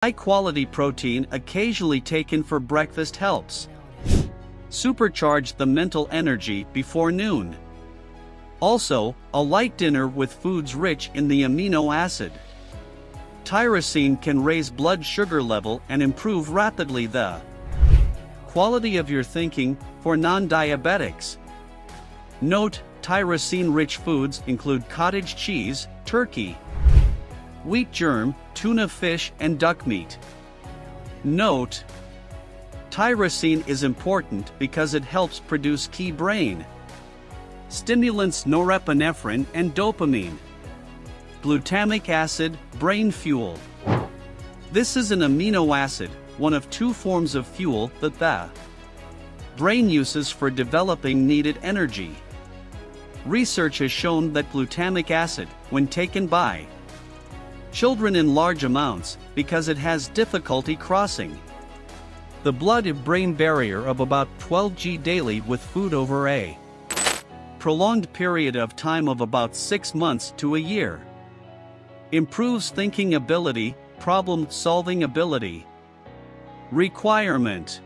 High-quality protein occasionally taken for breakfast helps supercharge the mental energy before noon. Also, a light dinner with foods rich in the amino acid tyrosine can raise blood sugar level and improve rapidly the quality of your thinking for non-diabetics. Note, tyrosine-rich foods include cottage cheese, turkey, wheat germ, tuna fish, and duck meat. Note, tyrosine is important because it helps produce key brain stimulants norepinephrine and dopamine. Glutamic acid, brain fuel. This is an amino acid, one of two forms of fuel that the brain uses for developing needed energy. Research has shown that glutamic acid, when taken by children in large amounts, because it has difficulty crossing the blood-brain barrier of about 12 g daily with food over a prolonged period of time of about 6 months to a year. Improves thinking ability, problem-solving ability. Requirement.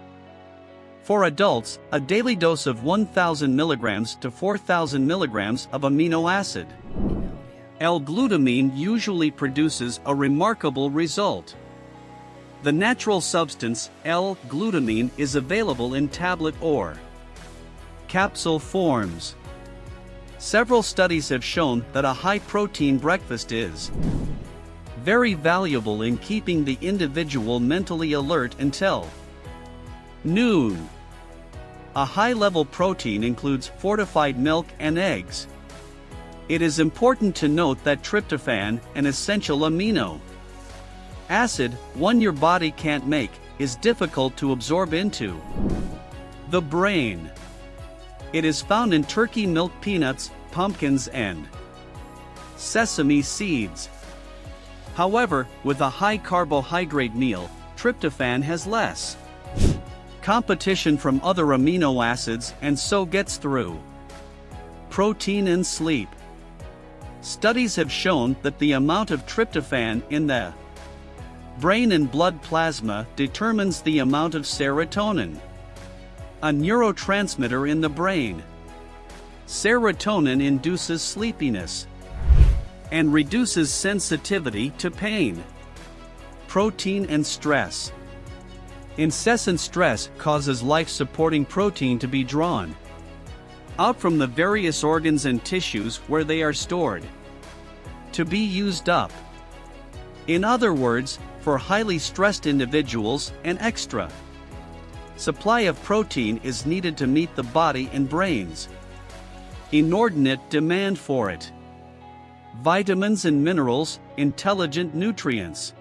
For adults, a daily dose of 1,000 mg to 4,000 mg of amino acid L-glutamine usually produces a remarkable result. The natural substance, L-glutamine, is available in tablet or capsule forms. Several studies have shown that a high-protein breakfast is very valuable in keeping the individual mentally alert until noon. A high-level protein includes fortified milk and eggs. It is important to note that tryptophan, an essential amino acid, one your body can't make, is difficult to absorb into the brain. It is found in turkey milk, peanuts, pumpkins, and sesame seeds. However, with a high carbohydrate meal, tryptophan has less competition from other amino acids and so gets through. Protein and sleep. Studies have shown that the amount of tryptophan in the brain and blood plasma determines the amount of serotonin, a neurotransmitter in the brain. Serotonin induces sleepiness and reduces sensitivity to pain. Protein and stress. Incessant stress causes life-supporting protein to be drawn out from the various organs and tissues where they are stored to be used up. In other words, for highly stressed individuals, an extra supply of protein is needed to meet the body and brain's inordinate demand for it. Vitamins and minerals, intelligent nutrients.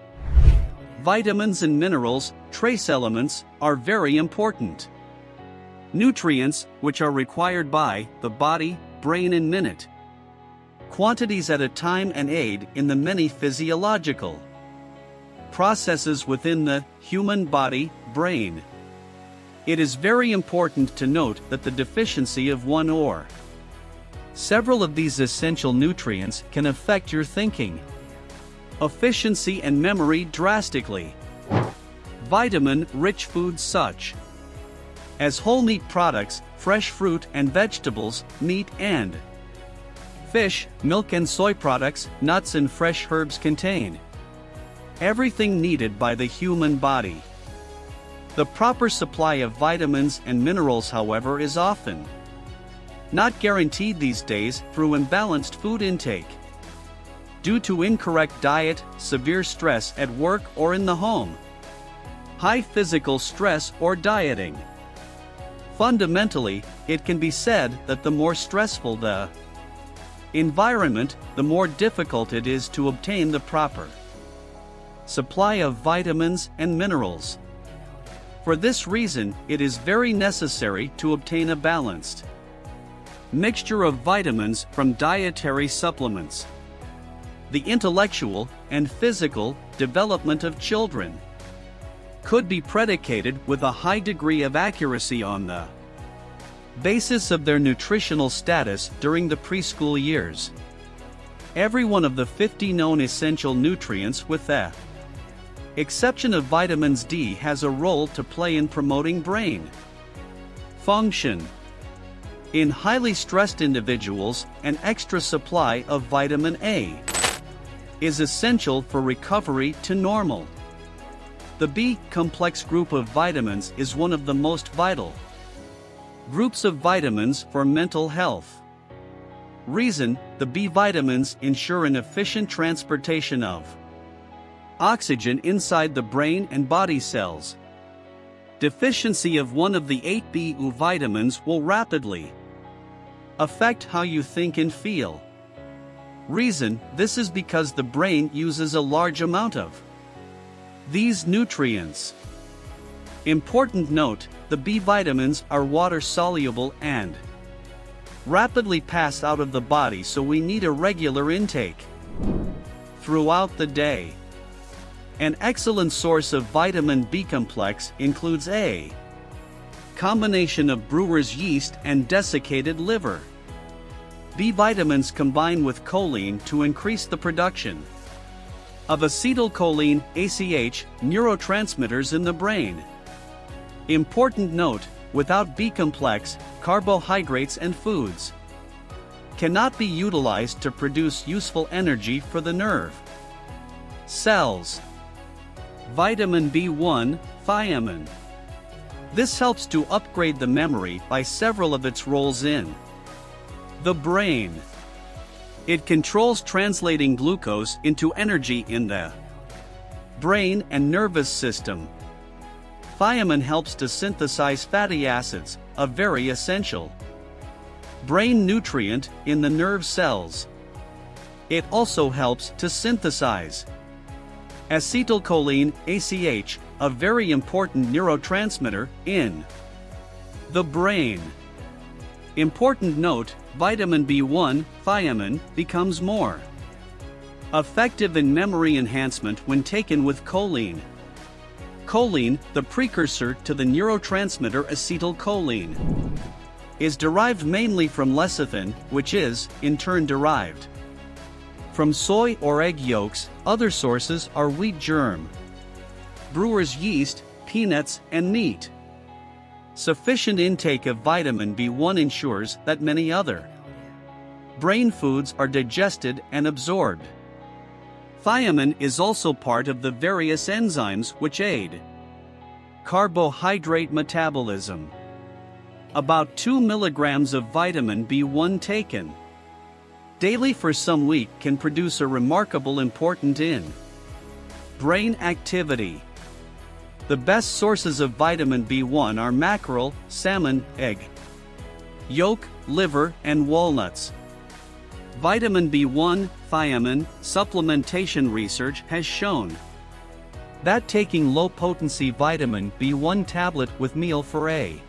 Vitamins and minerals, trace elements, are very important. Nutrients, which are required by the body, brain in minute quantities at a time and aid in the many physiological processes within the human body, brain. It is very important to note that the deficiency of one or several of these essential nutrients can affect your thinking, efficiency, and memory drastically. Vitamin-rich foods such as whole meat products, fresh fruit and vegetables, meat and fish, milk and soy products, nuts and fresh herbs contain everything needed by the human body. The proper supply of vitamins and minerals, however, is often not guaranteed these days through imbalanced food intake, due to incorrect diet, severe stress at work or in the home, high physical stress or dieting. Fundamentally, it can be said that the more stressful the environment, the more difficult it is to obtain the proper supply of vitamins and minerals. For this reason, it is very necessary to obtain a balanced mixture of vitamins from dietary supplements. The intellectual and physical development of children could be predicated with a high degree of accuracy on the basis of their nutritional status during the preschool years. Every one of the 50 known essential nutrients with the Exception of vitamins D has a role to play in promoting brain function. In highly stressed individuals, an extra supply of vitamin A is essential for recovery to normal. The B-complex group of vitamins is one of the most vital groups of vitamins for mental health. Reason: the B vitamins ensure an efficient transportation of oxygen inside the brain and body cells. Deficiency of one of the 8 B vitamins will rapidly affect how you think and feel. Reason: this is because the brain uses a large amount of these nutrients. Important note: the B vitamins are water-soluble and rapidly pass out of the body, so we need a regular intake throughout the day. An excellent source of vitamin B complex includes a combination of brewer's yeast and desiccated liver. B vitamins combine with choline to increase the production of acetylcholine, ACH, neurotransmitters in the brain. Important note: without B complex, carbohydrates and foods cannot be utilized to produce useful energy for the nerve cells. Vitamin B1, thiamine. This helps to upgrade the memory by several of its roles in the brain. It controls translating glucose into energy in the brain and nervous system. Thiamine helps to synthesize fatty acids, a very essential brain nutrient in the nerve cells. It also helps to synthesize acetylcholine, ACH, a very important neurotransmitter in the brain. Important note: vitamin B1, thiamine, becomes more effective in memory enhancement when taken with choline. Choline, the precursor to the neurotransmitter acetylcholine, is derived mainly from lecithin, which is, in turn, derived from soy or egg yolks. Other sources are wheat germ, brewer's yeast, peanuts, and meat. Sufficient intake of vitamin B1 ensures that many other brain foods are digested and absorbed. Thiamine is also part of the various enzymes which aid carbohydrate metabolism. About 2 milligrams of vitamin B1 taken daily for some week can produce a remarkable important in brain activity. The best sources of vitamin B1 are mackerel, salmon, egg yolk, liver, and walnuts. Vitamin B1, thiamine, supplementation research has shown that taking low-potency vitamin B1 tablet with meal for a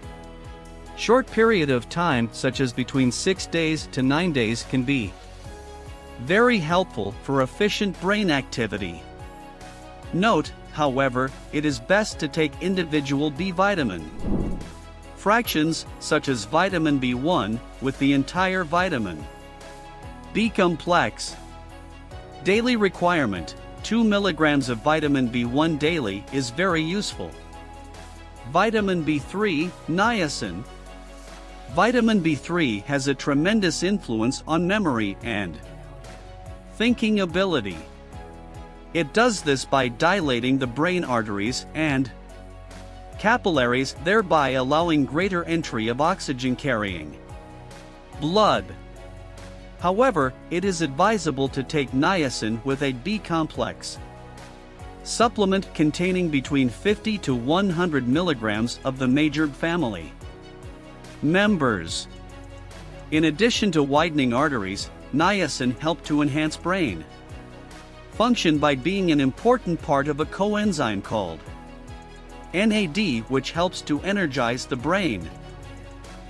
short period of time, such as between 6 days to 9 days, can be very helpful for efficient brain activity. Note, however, it is best to take individual B vitamin fractions, such as vitamin B1, with the entire vitamin B complex. Daily requirement: 2 milligrams of vitamin B1 daily is very useful. Vitamin B3, niacin. Vitamin B3 has a tremendous influence on memory and thinking ability. It does this by dilating the brain arteries and capillaries, thereby allowing greater entry of oxygen-carrying blood. However, it is advisable to take niacin with a B complex supplement containing between 50 to 100 milligrams of the major family members. In addition to widening arteries, niacin helps to enhance brain function by being an important part of a coenzyme called NAD, which helps to energize the brain.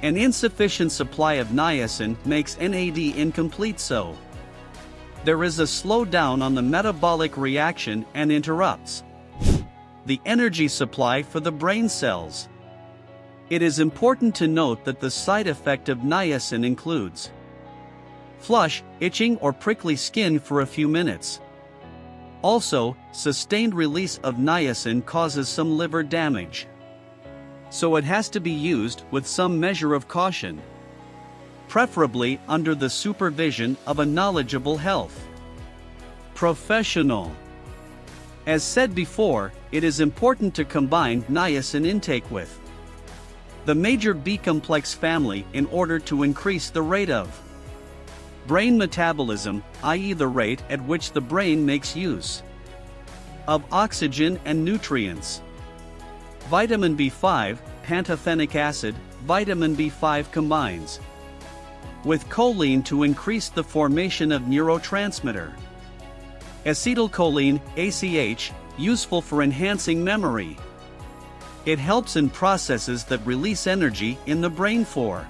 An insufficient supply of niacin makes NAD incomplete, so there is a slowdown on the metabolic reaction and interrupts the energy supply for the brain cells. It is important to note that the side effect of niacin includes flush, itching or prickly skin for a few minutes. Also, sustained release of niacin causes some liver damage. So it has to be used with some measure of caution, preferably under the supervision of a knowledgeable health professional. As said before, it is important to combine niacin intake with the major B-complex family in order to increase the rate of brain metabolism, i.e. the rate at which the brain makes use of oxygen and nutrients. Vitamin B5, pantothenic acid, vitamin B5 combines with choline to increase the formation of neurotransmitter acetylcholine, ACH, useful for enhancing memory. It helps in processes that release energy in the brain for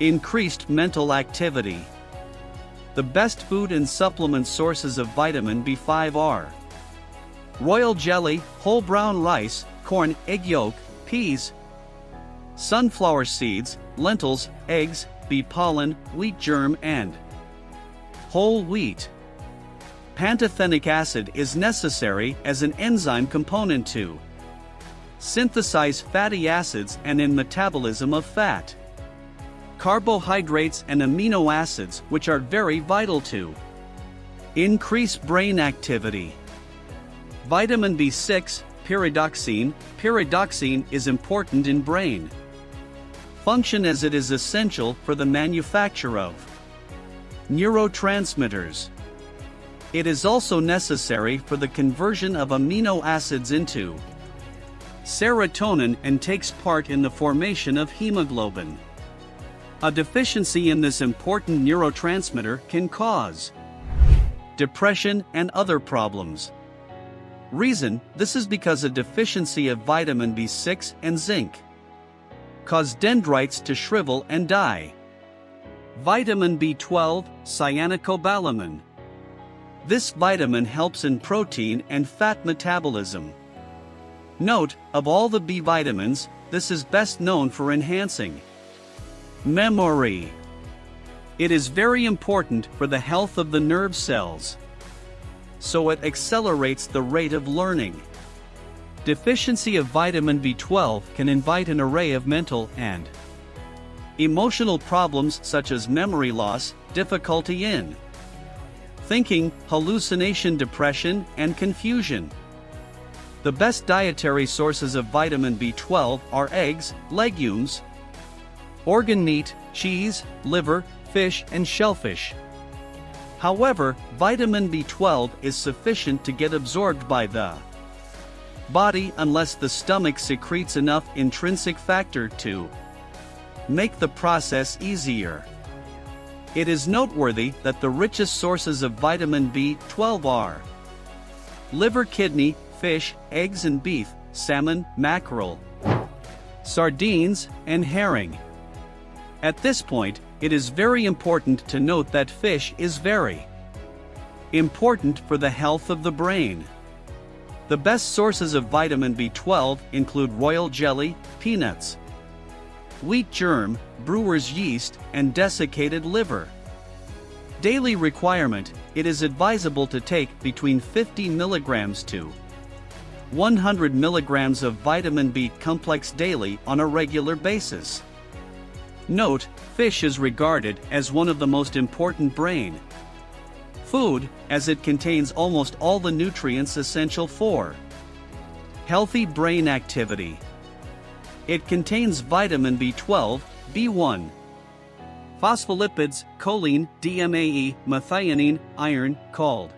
increased mental activity. The best food and supplement sources of vitamin B5 are royal jelly, whole brown rice, corn, egg yolk, peas, sunflower seeds, lentils, eggs, bee pollen, wheat germ and whole wheat. Pantothenic acid is necessary as an enzyme component to synthesize fatty acids and in metabolism of fat, carbohydrates and amino acids, which are very vital to increase brain activity. Vitamin B6, pyridoxine. Pyridoxine is important in brain function as it is essential for the manufacture of neurotransmitters. It is also necessary for the conversion of amino acids into serotonin and takes part in the formation of hemoglobin. A deficiency in this important neurotransmitter can cause depression and other problems. Reason: this is because a deficiency of vitamin B6 and zinc cause dendrites to shrivel and die. Vitamin B12, cyanocobalamin. This vitamin helps in protein and fat metabolism. Note, of all the B vitamins, this is best known for enhancing memory. It is very important for the health of the nerve cells, so it accelerates the rate of learning. Deficiency of vitamin B12 can invite an array of mental and emotional problems such as memory loss, difficulty in thinking, hallucination, depression, and confusion. The best dietary sources of vitamin B12 are eggs, legumes, organ meat, cheese, liver, fish, and shellfish. However, vitamin B12 is sufficient to get absorbed by the body unless the stomach secretes enough intrinsic factor to make the process easier. It is noteworthy that the richest sources of vitamin B12 are liver, kidney, fish, eggs and beef, salmon, mackerel, sardines, and herring. At this point, it is very important to note that fish is very important for the health of the brain. The best sources of vitamin B12 include royal jelly, peanuts, wheat germ, brewer's yeast, and desiccated liver. Daily requirement: it is advisable to take between 50 mg to 100 mg of vitamin B complex daily on a regular basis. Note, fish is regarded as one of the most important brain food, as it contains almost all the nutrients essential for healthy brain activity. It contains vitamin B12, B1, phospholipids, choline, DMAE, methionine, iron, called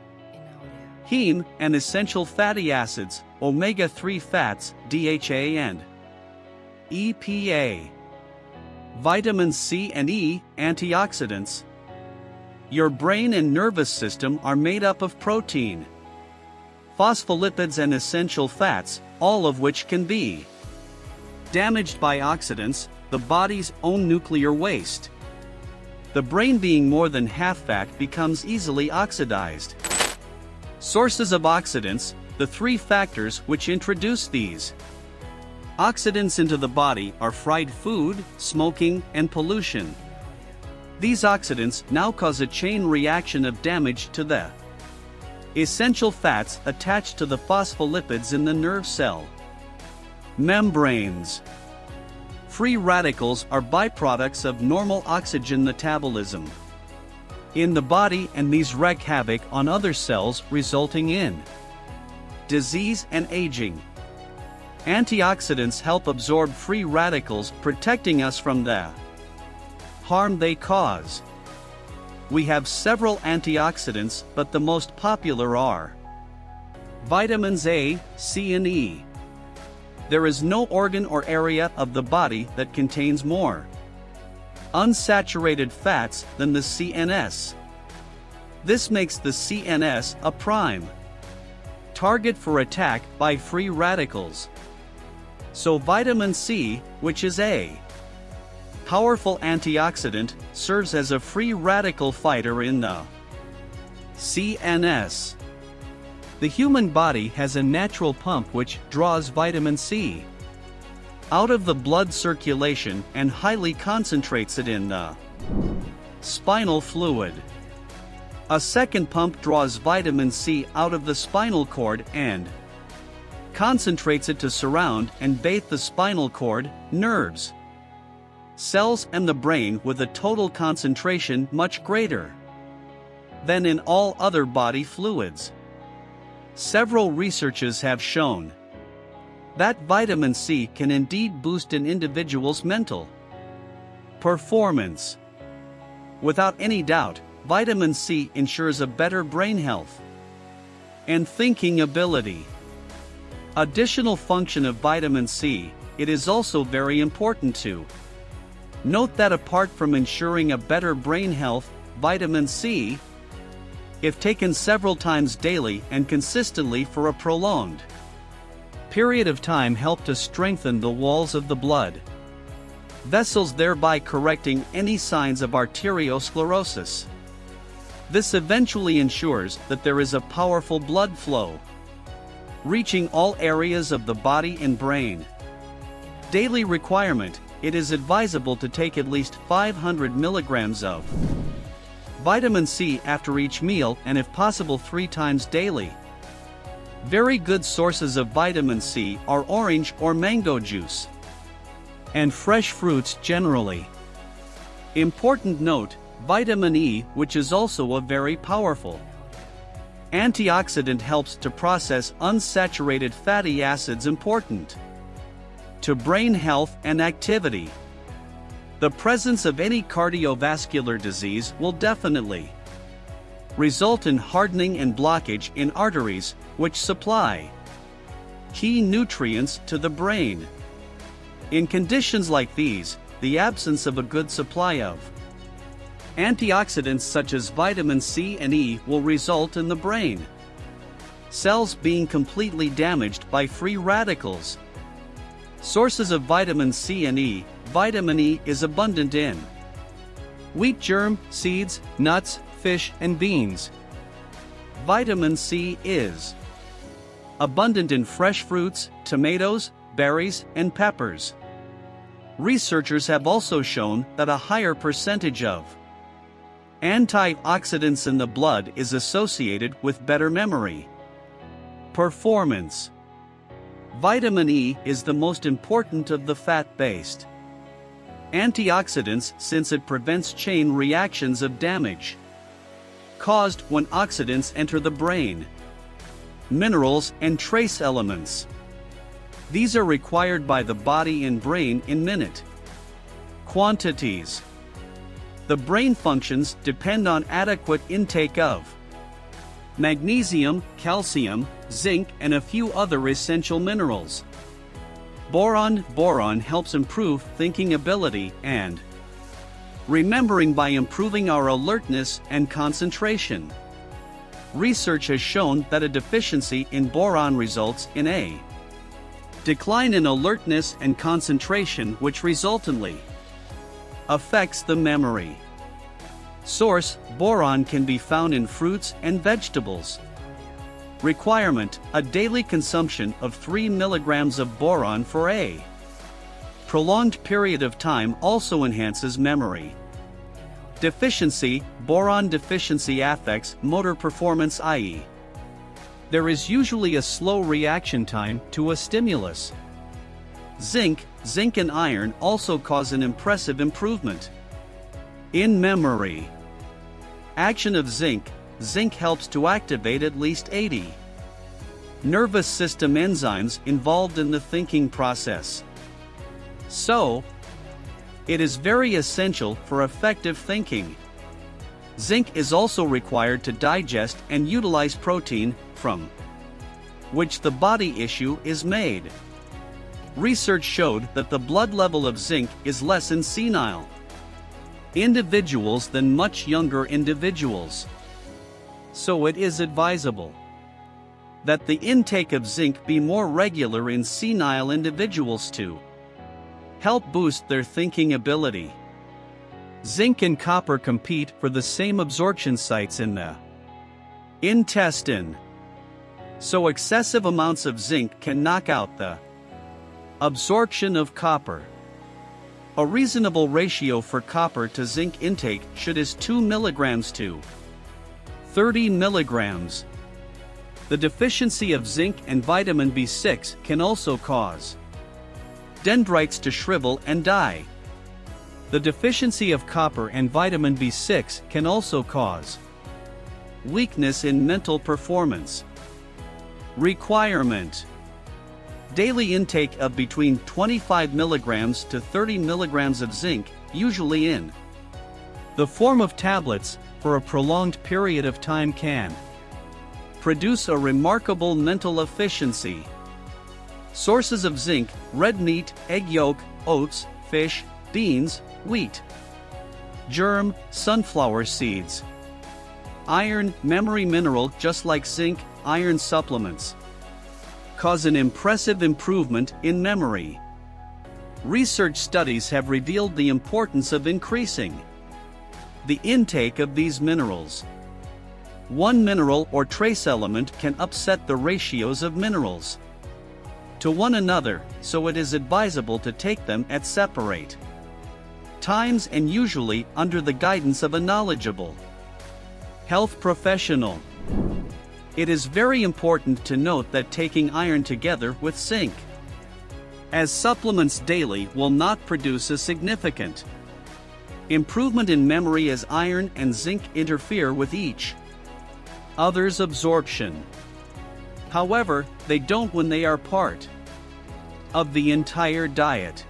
heme, and essential fatty acids, omega-3 fats, DHA and EPA. Vitamin C and E, antioxidants. Your brain and nervous system are made up of protein, phospholipids and essential fats, all of which can be damaged by oxidants, the body's own nuclear waste. The brain being more than half fat becomes easily oxidized. Sources of oxidants: the three factors which introduce these oxidants into the body are fried food, smoking, and pollution. These oxidants now cause a chain reaction of damage to the Essential fats attached to the phospholipids in the nerve cell. Membranes. Free radicals are byproducts of normal oxygen metabolism in the body, and these wreak havoc on other cells, resulting in disease and aging. Antioxidants help absorb free radicals, protecting us from the harm they cause. We have several antioxidants, but the most popular are vitamins A, C, and E. There is no organ or area of the body that contains more unsaturated fats than the CNS. This makes the CNS a prime target for attack by free radicals. So vitamin C, which is a powerful antioxidant, serves as a free radical fighter in the CNS. The human body has a natural pump which draws vitamin C out of the blood circulation and highly concentrates it in the spinal fluid. A second pump draws vitamin C out of the spinal cord and concentrates it to surround and bathe the spinal cord, nerves, cells, and the brain with a total concentration much greater than in all other body fluids. Several researches have shown that vitamin C can indeed boost an individual's mental performance. Without any doubt, vitamin C ensures a better brain health and thinking ability. Additional function of vitamin C, it is also very important to note that apart from ensuring a better brain health, vitamin C, if taken several times daily and consistently for a prolonged period of time, help to strengthen the walls of the blood vessels, thereby correcting any signs of arteriosclerosis. This eventually ensures that there is a powerful blood flow reaching all areas of the body and brain. Daily requirement: it is advisable to take at least 500 milligrams of vitamin C after each meal, and if possible 3 times daily. Very good sources of vitamin C are orange or mango juice and fresh fruits generally. Important note: vitamin E, which is also a very powerful antioxidant, helps to process unsaturated fatty acids, important to brain health and activity. The presence of any cardiovascular disease will definitely result in hardening and blockage in arteries, which supply key nutrients to the brain. In conditions like these, the absence of a good supply of antioxidants such as vitamin C and E will result in the brain cells being completely damaged by free radicals. Sources of vitamin C and E: vitamin E is abundant in wheat germ, seeds, nuts, fish, and beans. Vitamin C is abundant in fresh fruits, tomatoes, berries, and peppers. Researchers have also shown that a higher percentage of antioxidants in the blood is associated with better memory performance. Vitamin E is the most important of the fat-based antioxidants since it prevents chain reactions of damage caused when oxidants enter the brain. Minerals and trace elements: these are required by the body and brain in minute quantities. The brain functions depend on adequate intake of magnesium, calcium, zinc, and a few other essential minerals. Boron helps improve thinking ability and remembering by improving our alertness and concentration. Research has shown that a deficiency in boron results in a decline in alertness and concentration, which resultantly affects the memory. Source: boron can be found in fruits and vegetables. Requirement: a daily consumption of 3 milligrams of boron for a prolonged period of time also enhances memory. Deficiency: boron deficiency affects motor performance, i.e., There is usually a slow reaction time to a stimulus. Zinc and iron also cause an impressive improvement in memory. Action of zinc helps to activate at least 80 nervous system enzymes involved in the thinking process. So, it is very essential for effective thinking. Zinc is also required to digest and utilize protein, from which the body tissue is made. Research showed that the blood level of zinc is less in senile individuals than much younger individuals. So it is advisable that the intake of zinc be more regular in senile individuals to help boost their thinking ability. Zinc and copper compete for the same absorption sites in the intestine. So excessive amounts of zinc can knock out the absorption of copper. A reasonable ratio for copper to zinc intake is 2 mg to 30 mg. The deficiency of zinc and vitamin B6 can also cause dendrites to shrivel and die. The deficiency of copper and vitamin B6 can also cause weakness in mental performance. Requirement: daily intake of between 25 mg to 30 mg of zinc, usually in the form of tablets, for a prolonged period of time can produce a remarkable mental efficiency. Sources of zinc: red meat, egg yolk, oats, fish, beans, wheat, germ, sunflower seeds. Iron, memory mineral. Just like zinc, iron supplements cause an impressive improvement in memory. Research studies have revealed the importance of increasing the intake of these minerals. One mineral or trace element can upset the ratios of minerals to one another, so it is advisable to take them at separate times and usually under the guidance of a knowledgeable health professional. It is very important to note that taking iron together with zinc as supplements daily will not produce a significant improvement in memory, as iron and zinc interfere with each other's absorption. However, they don't when they are part of the entire diet.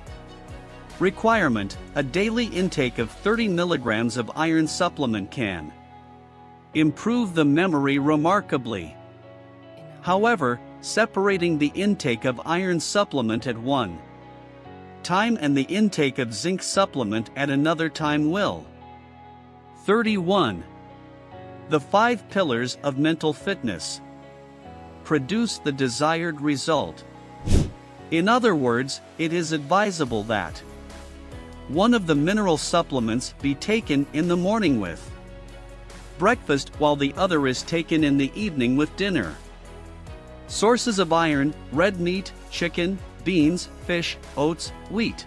Requirement: a daily intake of 30 mg of iron supplement can improve the memory remarkably. However, separating the intake of iron supplement at one time and the intake of zinc supplement at another time will. 31. The 5 pillars of mental fitness produce the desired result. In other words, it is advisable that one of the mineral supplements be taken in the morning with breakfast, while the other is taken in the evening with dinner. Sources of iron: red meat, chicken, beans, fish, oats, wheat,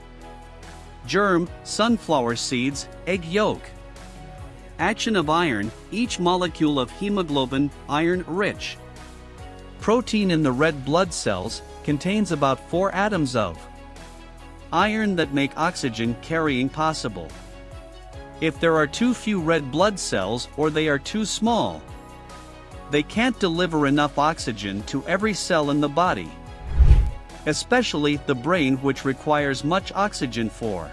germ, sunflower seeds, egg yolk. Action of iron: each molecule of hemoglobin, iron-rich protein in the red blood cells, contains about 4 atoms of iron that make oxygen carrying possible. If there are too few red blood cells or they are too small, they can't deliver enough oxygen to every cell in the body, especially the brain, which requires much oxygen for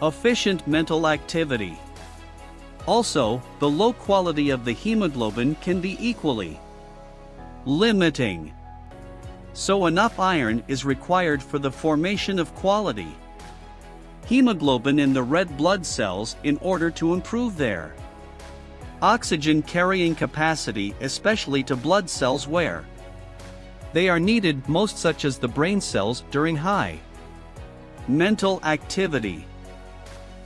efficient mental activity. Also, the low quality of the hemoglobin can be equally limiting. So enough iron is required for the formation of quality hemoglobin in the red blood cells in order to improve their oxygen carrying capacity, especially to blood cells where they are needed most, such as the brain cells during high mental activity.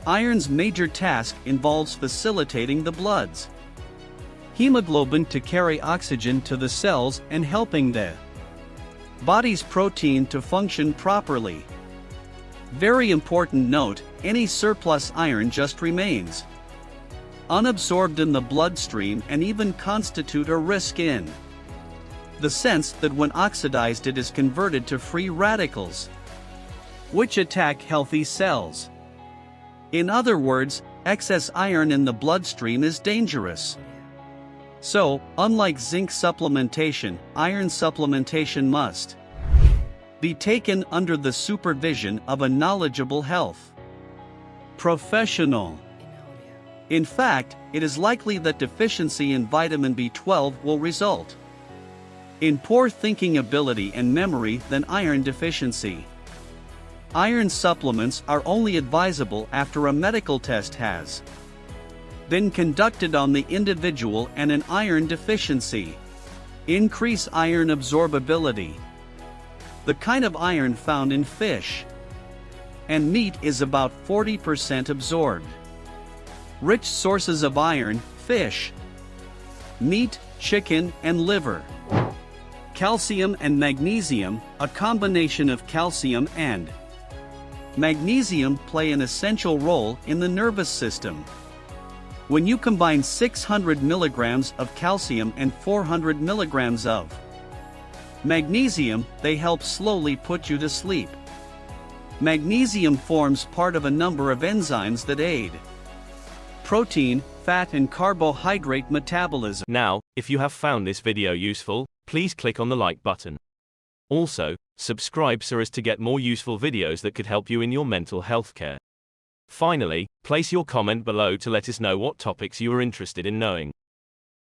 Iron's major task involves facilitating the blood's hemoglobin to carry oxygen to the cells and helping the body's protein to function properly. Very important note: any surplus iron just remains unabsorbed in the bloodstream and even constitute a risk in the sense that when oxidized it is converted to free radicals, which attack healthy cells. In other words, excess iron in the bloodstream is dangerous. So, unlike zinc supplementation, iron supplementation must be taken under the supervision of a knowledgeable health professional. In fact, it is likely that deficiency in vitamin B12 will result in poor thinking ability and memory than iron deficiency. Iron supplements are only advisable after a medical test has been conducted on the individual and an iron deficiency. Increase iron absorbability. The kind of iron found in fish and meat is about 40% absorbed. Rich sources of iron: fish, meat, chicken, and liver. Calcium and magnesium, a combination of calcium and magnesium play an essential role in the nervous system. When you combine 600 milligrams of calcium and 400 milligrams of magnesium, they help slowly put you to sleep. Magnesium forms part of a number of enzymes that aid protein, fat, and carbohydrate metabolism. Now, if you have found this video useful, please click on the like button. Also, subscribe so as to get more useful videos that could help you in your mental health care. Finally, place your comment below to let us know what topics you are interested in knowing.